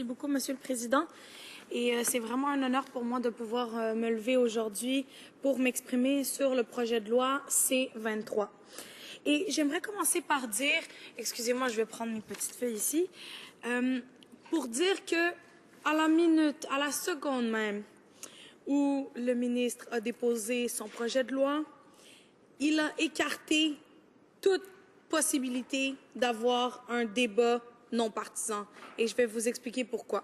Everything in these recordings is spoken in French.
Merci beaucoup, Monsieur le Président. Et c'est vraiment un honneur pour moi de pouvoir me lever aujourd'hui pour m'exprimer sur le projet de loi C-23. Et j'aimerais commencer par dire, excusez-moi, je vais prendre mes petites feuilles ici, pour dire que à la minute, à la seconde même, où le ministre a déposé son projet de loi, il a écarté toute possibilité d'avoir un débat non partisan. Et je vais vous expliquer pourquoi.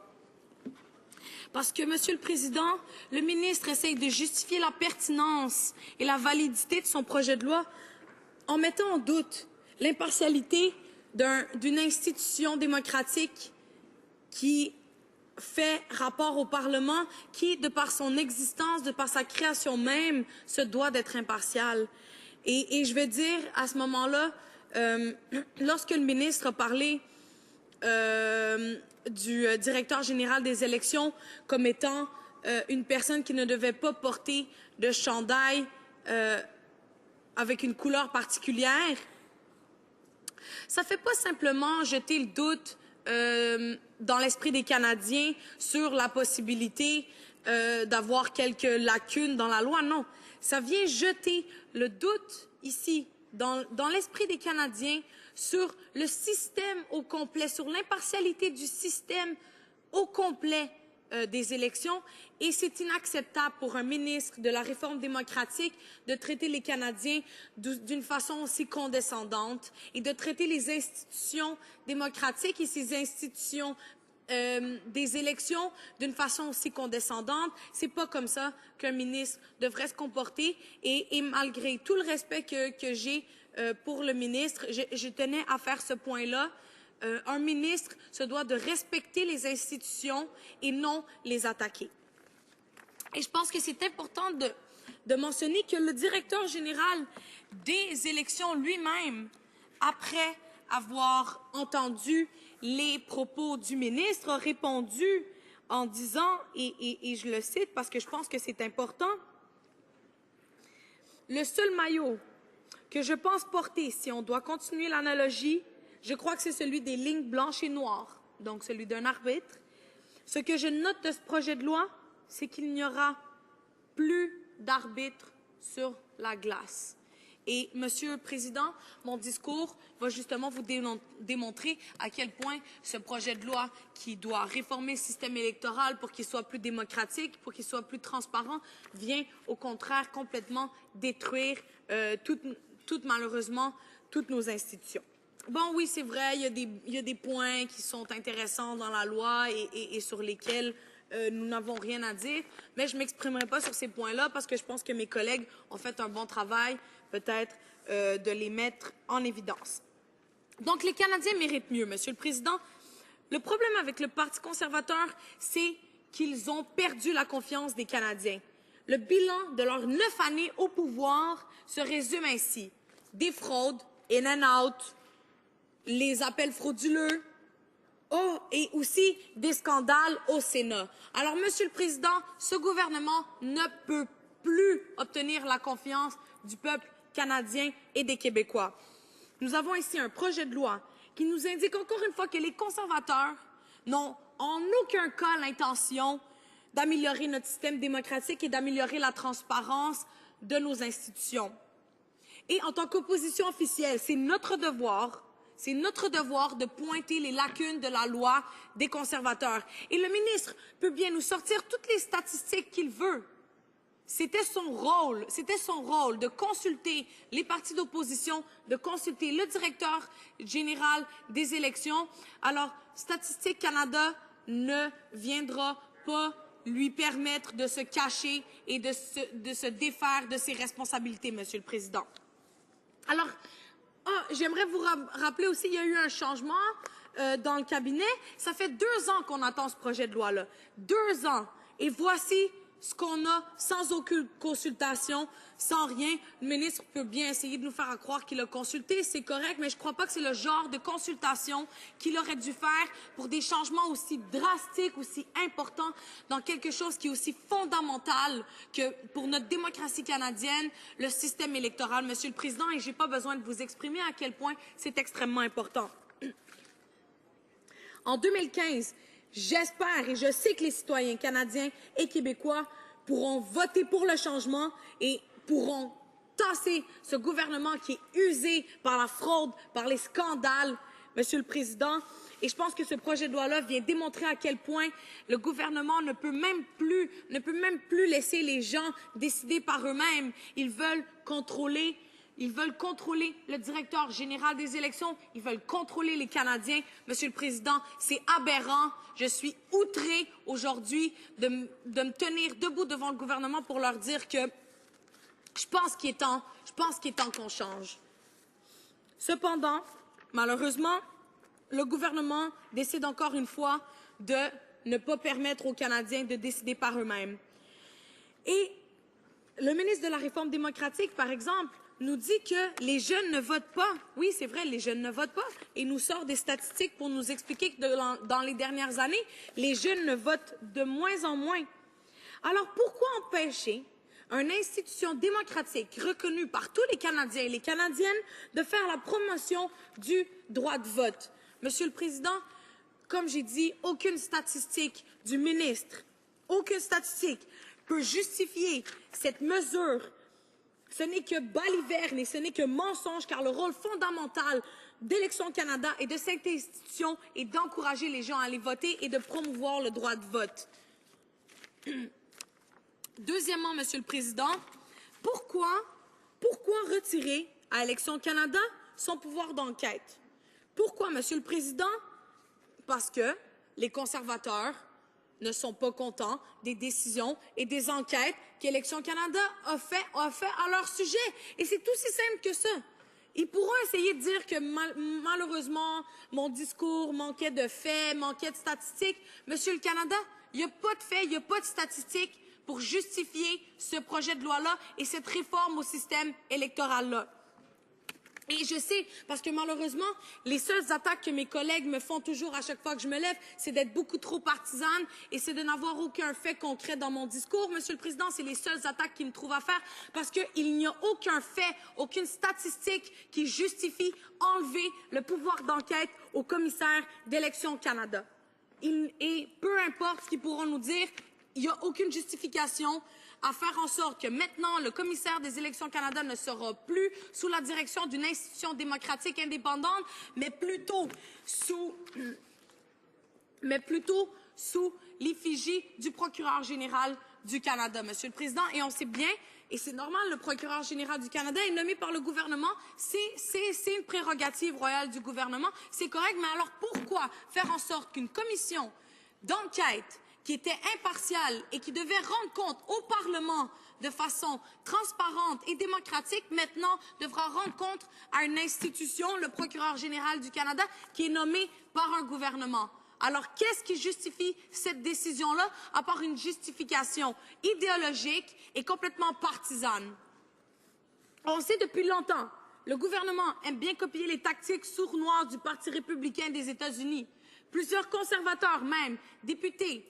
Parce que, Monsieur le Président, le ministre essaye de justifier la pertinence et la validité de son projet de loi en mettant en doute l'impartialité d'une institution démocratique qui fait rapport au Parlement, qui, de par son existence, de par sa création même, se doit d'être impartial. Et je vais dire, à ce moment-là, lorsque le ministre a parlé du directeur général des élections comme étant une personne qui ne devait pas porter de chandail avec une couleur particulière, ça ne fait pas simplement jeter le doute dans l'esprit des Canadiens sur la possibilité d'avoir quelques lacunes dans la loi. Non, ça vient jeter le doute ici, dans l'esprit des Canadiens, sur le système au complet, sur l'impartialité du système au complet des élections. Et c'est inacceptable pour un ministre de la Réforme démocratique de traiter les Canadiens d'une façon aussi condescendante et de traiter les institutions démocratiques et ces institutions des élections d'une façon aussi condescendante. C'est pas comme ça qu'un ministre devrait se comporter. Et malgré tout le respect que j'ai pour le ministre, je tenais à faire ce point-là. Un ministre se doit de respecter les institutions et non les attaquer. Et je pense que c'est important de mentionner que le directeur général des élections lui-même, après avoir entendu les propos du ministre, a répondu en disant, et je le cite parce que je pense que c'est important, « Le seul maillot que je pense porter, si on doit continuer l'analogie, je crois que c'est celui des lignes blanches et noires, donc celui d'un arbitre. Ce que je note de ce projet de loi, c'est qu'il n'y aura plus d'arbitre sur la glace. » Et, Monsieur le Président, mon discours va justement vous démontrer à quel point ce projet de loi qui doit réformer le système électoral pour qu'il soit plus démocratique, pour qu'il soit plus transparent, vient au contraire complètement détruire malheureusement toutes nos institutions. Bon, oui, c'est vrai, il y a des points qui sont intéressants dans la loi et sur lesquels nous n'avons rien à dire, mais je ne m'exprimerai pas sur ces points-là parce que je pense que mes collègues ont fait un bon travail, peut-être, de les mettre en évidence. Donc, les Canadiens méritent mieux, Monsieur le Président. Le problème avec le Parti conservateur, c'est qu'ils ont perdu la confiance des Canadiens. Le bilan de leurs 9 années au pouvoir se résume ainsi. Des fraudes, in and out, les appels frauduleux, et aussi des scandales au Sénat. Alors, Monsieur le Président, ce gouvernement ne peut plus obtenir la confiance du peuple canadien et des Québécois. Nous avons ici un projet de loi qui nous indique encore une fois que les conservateurs n'ont en aucun cas l'intention d'améliorer notre système démocratique et d'améliorer la transparence de nos institutions. Et en tant qu'opposition officielle, c'est notre devoir de pointer les lacunes de la loi des conservateurs. Et le ministre peut bien nous sortir toutes les statistiques qu'il veut. C'était son rôle de consulter les partis d'opposition, de consulter le directeur général des élections. Alors, Statistique Canada ne viendra pas lui permettre de se cacher et de se défaire de ses responsabilités, Monsieur le Président. Alors, j'aimerais vous rappeler aussi, il y a eu un changement dans le cabinet. Ça fait 2 ans qu'on attend ce projet de loi-là. 2 ans. Et voici ce qu'on a sans aucune consultation, sans rien. Le ministre peut bien essayer de nous faire croire qu'il a consulté, c'est correct, mais je ne crois pas que c'est le genre de consultation qu'il aurait dû faire pour des changements aussi drastiques, aussi importants, dans quelque chose qui est aussi fondamental que pour notre démocratie canadienne, le système électoral, Monsieur le Président, et je n'ai pas besoin de vous exprimer à quel point c'est extrêmement important. En 2015, j'espère et je sais que les citoyens canadiens et québécois pourront voter pour le changement et pourront tasser ce gouvernement qui est usé par la fraude, par les scandales, Monsieur le Président. Et je pense que ce projet de loi-là vient démontrer à quel point le gouvernement ne peut même plus laisser les gens décider par eux-mêmes. Ils veulent contrôler le directeur général des élections. Ils veulent contrôler les Canadiens. Monsieur le Président, c'est aberrant. Je suis outrée aujourd'hui de me tenir debout devant le gouvernement pour leur dire que je pense qu'il est temps qu'on change. Cependant, malheureusement, le gouvernement décide encore une fois de ne pas permettre aux Canadiens de décider par eux-mêmes. Et le ministre de la Réforme démocratique, par exemple, nous dit que les jeunes ne votent pas. Oui, c'est vrai, les jeunes ne votent pas. Et nous sort des statistiques pour nous expliquer que dans les dernières années, les jeunes ne votent de moins en moins. Alors pourquoi empêcher une institution démocratique reconnue par tous les Canadiens et les Canadiennes de faire la promotion du droit de vote? Monsieur le Président, comme j'ai dit, aucune statistique du ministre, aucune statistique peut justifier cette mesure. Ce n'est que baliverne et ce n'est que mensonge, car le rôle fondamental d'Élections Canada et de cette institution est d'encourager les gens à aller voter et de promouvoir le droit de vote. Deuxièmement, Monsieur le Président, pourquoi retirer à Élections Canada son pouvoir d'enquête? Pourquoi, Monsieur le Président? Parce que les conservateurs ne sont pas contents des décisions et des enquêtes qu'Élections Canada a fait à leur sujet. Et c'est aussi simple que ça. Ils pourront essayer de dire que malheureusement, mon discours manquait de faits, manquait de statistiques. Monsieur le Canada, il n'y a pas de faits, il n'y a pas de statistiques pour justifier ce projet de loi-là et cette réforme au système électoral-là. Et je sais, parce que malheureusement, les seules attaques que mes collègues me font toujours à chaque fois que je me lève, c'est d'être beaucoup trop partisane et c'est de n'avoir aucun fait concret dans mon discours. Monsieur le Président, c'est les seules attaques qu'ils me trouvent à faire parce qu'il n'y a aucun fait, aucune statistique qui justifie enlever le pouvoir d'enquête au commissaire d'Élections Canada. Et peu importe ce qu'ils pourront nous dire, il n'y a aucune justification à faire en sorte que maintenant, le commissaire des Élections Canada ne sera plus sous la direction d'une institution démocratique indépendante, mais plutôt sous l'effigie du procureur général du Canada, Monsieur le Président. Et on sait bien, et c'est normal, le procureur général du Canada est nommé par le gouvernement, c'est une prérogative royale du gouvernement, c'est correct, mais alors pourquoi faire en sorte qu'une commission d'enquête qui était impartiale et qui devait rendre compte au Parlement de façon transparente et démocratique, maintenant devra rendre compte à une institution, le procureur général du Canada, qui est nommé par un gouvernement. Alors, qu'est-ce qui justifie cette décision-là, à part une justification idéologique et complètement partisane? On sait depuis longtemps, le gouvernement aime bien copier les tactiques sournoises du Parti républicain des États-Unis. Plusieurs conservateurs, même, députés,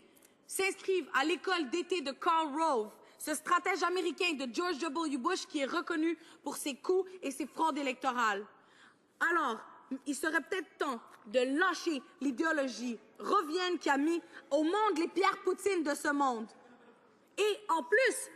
s'inscrivent à l'école d'été de Karl Rove, ce stratège américain de George W. Bush qui est reconnu pour ses coups et ses fraudes électorales. Alors, il serait peut-être temps de lâcher l'idéologie Rovienne qui a mis au monde les Pierre Poutine de ce monde. Et en plus,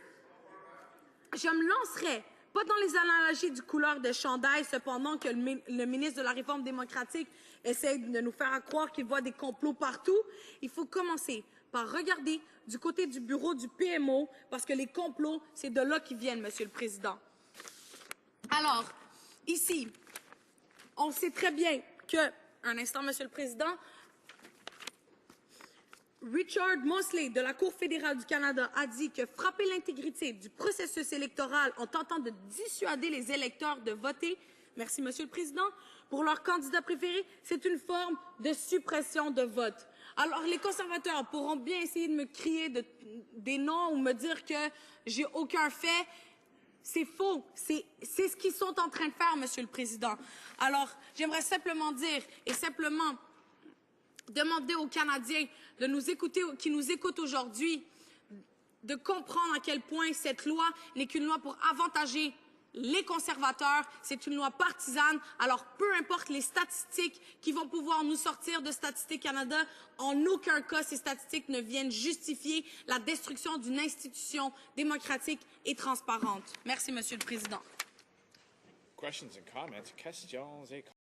je me lancerai, pas dans les analogies du couleur de chandail, cependant que le ministre de la Réforme démocratique essaie de nous faire croire qu'il voit des complots partout. Il faut commencer par regarder du côté du bureau du PMO, parce que les complots, c'est de là qu'ils viennent, Monsieur le Président. Alors, ici, on sait très bien que, un instant, Monsieur le Président, Richard Mosley de la Cour fédérale du Canada a dit que frapper l'intégrité du processus électoral en tentant de dissuader les électeurs de voter, merci Monsieur le Président, pour leur candidat préféré, c'est une forme de suppression de vote. Alors, les conservateurs pourront bien essayer de me crier des noms ou me dire que j'ai aucun fait. C'est faux. C'est ce qu'ils sont en train de faire, Monsieur le Président. Alors, j'aimerais simplement dire et simplement demander aux Canadiens de nous écouter, qui nous écoutent aujourd'hui, de comprendre à quel point cette loi n'est qu'une loi pour avantager les conservateurs. C'est une loi partisane. Alors, peu importe les statistiques qui vont pouvoir nous sortir de Statistique Canada, en aucun cas, ces statistiques ne viennent justifier la destruction d'une institution démocratique et transparente. Merci, Monsieur le Président. Questions and comments. Questions et